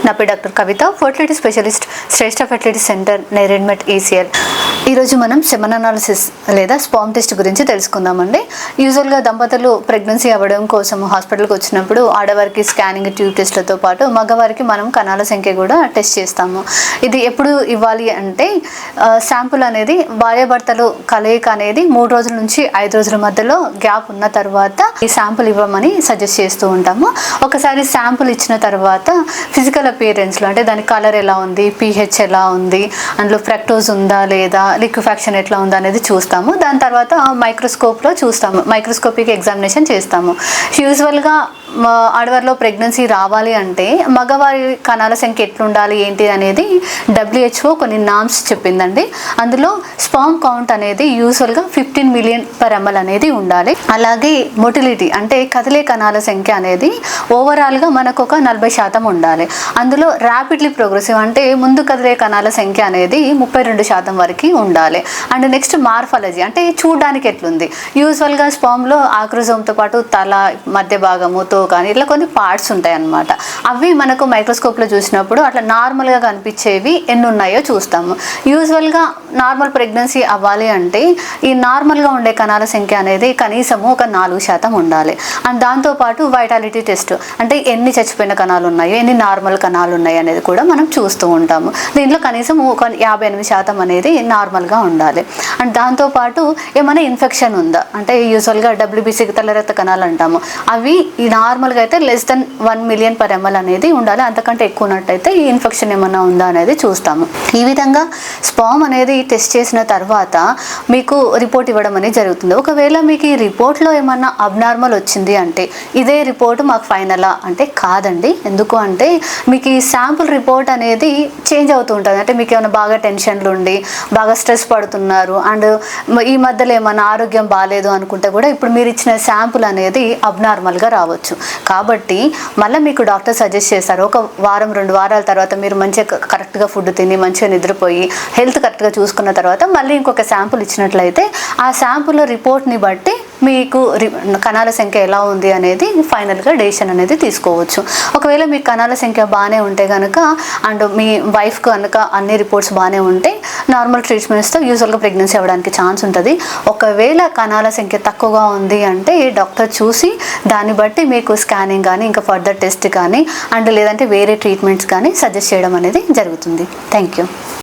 నా పేరు డాక్టర్ కవిత, fertility specialist, శ్రేష్ఠ fertility centre, Neredmet ECL. ఈరోజు మనం సెమన్ అనాలిసిస్ లేదా స్పామ్ టెస్ట్ గురించి తెలుసుకుందామండి. యూజువల్గా దంపతులు ప్రెగ్నెన్సీ అవ్వడం కోసం హాస్పిటల్కి వచ్చినప్పుడు ఆడవారికి స్కానింగ్ ట్యూబ్ టెస్ట్లతో పాటు మగవారికి మనం కణాల సంఖ్య కూడా టెస్ట్ చేస్తాము. ఇది ఎప్పుడు ఇవ్వాలి అంటే శాంపుల్ అనేది భార్యాభర్తలు కలయిక అనేది 3 రోజుల నుంచి 5 రోజుల మధ్యలో గ్యాప్ ఉన్న తర్వాత ఈ శాంపుల్ ఇవ్వమని సజెస్ట్ చేస్తూ ఉంటాము. ఒకసారి శాంపుల్ ఇచ్చిన తర్వాత ఫిజికల్ అపియరెన్స్లో అంటే దాని కలర్ ఎలా ఉంది, pH ఎలా ఉంది, అందులో ఫ్రక్టోజ్ ఉందా లేదా, లిక్విఫాక్షన్ ఎట్లా ఉందా అనేది చూస్తాము. దాని తర్వాత మైక్రోస్కోప్లో చూస్తాము, మైక్రోస్కోపిక్ ఎగ్జామినేషన్ చేస్తాము. యూజువల్గా ఆడవారిలో ప్రెగ్నెన్సీ రావాలి అంటే మగవారి కణాల సంఖ్య ఎట్లుండాలి ఏంటి అనేది WHO కొన్ని నామ్స్ చెప్పిందండి. అందులో స్పామ్ కౌంట్ అనేది యూజువల్గా 15 మిలియన్ పర్ ml అనేది ఉండాలి. అలాగే మొటిలిటీ అంటే కదిలే కణాల సంఖ్య అనేది ఓవరాల్గా మనకు ఒక 40% ఉండాలి. అందులో ర్యాపిడ్లీ ప్రోగ్రెసివ్ అంటే ముందు కదిలే కణాల సంఖ్య అనేది 32% వరకు ఉండాలి. అండ్ నెక్స్ట్ మార్ఫాలజీ అంటే చూడడానికి ఎట్లుంది. యూజువల్గా స్పామ్లో ఆక్రోజోమ్తో పాటు తల, మధ్య భాగముతో కానీ ఇట్లా కొన్ని పార్ట్స్ ఉంటాయి అన్నమాట. అవి మనకు మైక్రోస్కోప్లో చూసినప్పుడు అట్లా నార్మల్గా కనిపించేవి ఎన్ని ఉన్నాయో చూస్తాము. యూజువల్గా నార్మల్ ప్రెగ్నెన్సీ అవ్వాలి అంటే ఈ నార్మల్గా ఉండే కణాల సంఖ్య అనేది కనీసము ఒక 4% ఉండాలి. అండ్ దాంతోపాటు వైటాలిటీ టెస్ట్ అంటే ఎన్ని చచ్చిపోయిన కణాలు ఉన్నాయో, ఎన్ని నార్మల్ కణాలు ఉన్నాయి అనేది కూడా మనం చూస్తూ ఉంటాము. దీంట్లో కనీసం ఒక 58% అనేది నార్మల్గా ఉండాలి. అండ్ దాంతోపాటు ఏమైనా ఇన్ఫెక్షన్ ఉందా అంటే యూజువల్గా WBC తెల్ల రక్త కణాలు అంటాము, అవి నార్మల్గా అయితే less than 1 million per ml అనేది ఉండాలి. అంతకంటే ఎక్కువ ఉన్నట్టయితే ఈ ఇన్ఫెక్షన్ ఏమైనా ఉందా అనేది చూస్తాము. ఈ విధంగా స్పామ్ అనేది టెస్ట్ చేసిన తర్వాత మీకు రిపోర్ట్ ఇవ్వడం అనేది జరుగుతుంది. ఒకవేళ మీకు ఈ రిపోర్ట్లో ఏమన్నా అబ్నార్మల్ వచ్చింది అంటే ఇదే రిపోర్ట్ మాకు ఫైనలా అంటే కాదండి. ఎందుకు అంటే మీకు ఈ శాంపుల్ రిపోర్ట్ అనేది చేంజ్ అవుతూ ఉంటుంది. అంటే మీకు ఏమైనా బాగా టెన్షన్లు ఉండి బాగా స్ట్రెస్ పడుతున్నారు అండ్ ఈ మధ్యలో ఏమైనా ఆరోగ్యం బాగాలేదు అనుకుంటే కూడా ఇప్పుడు మీరు ఇచ్చిన శాంపుల్ అనేది అబ్నార్మల్గా రావచ్చు. కాబట్టి మళ్ళీ మీకు డాక్టర్ సజెస్ట్ చేస్తారు ఒక వారం 2 వారాల తర్వాత మీరు మంచిగా కరెక్ట్గా ఫుడ్ తిని మంచిగా నిద్రపోయి హెల్త్ కరెక్ట్గా చూసుకున్న తర్వాత మళ్ళీ ఇంకొక శాంపుల్ ఇచ్చినట్లయితే ఆ శాంపుల్ రిపోర్ట్ని బట్టి మీకు కణాల సంఖ్య ఎలా ఉంది అనేది ఫైనల్గా డెసిషన్ అనేది తీసుకోవచ్చు. ఒకవేళ మీ కణాల సంఖ్య బాగానే ఉంటే కనుక అండ్ మీ వైఫ్ కనుక అన్ని రిపోర్ట్స్ బాగానే ఉంటే నార్మల్ ట్రీట్మెంట్స్తో యూజువల్గా ప్రెగ్నెన్సీ అవ్వడానికి ఛాన్స్ ఉంటుంది. ఒకవేళ కణాల సంఖ్య తక్కువగా ఉంది అంటే డాక్టర్ చూసి దాన్ని బట్టి మీకు స్కానింగ్ కానీ ఇంకా ఫర్దర్ టెస్ట్ కానీ అండ్ లేదంటే వేరే ట్రీట్మెంట్స్ కానీ సజెస్ట్ చేయడం అనేది జరుగుతుంది. Thank you.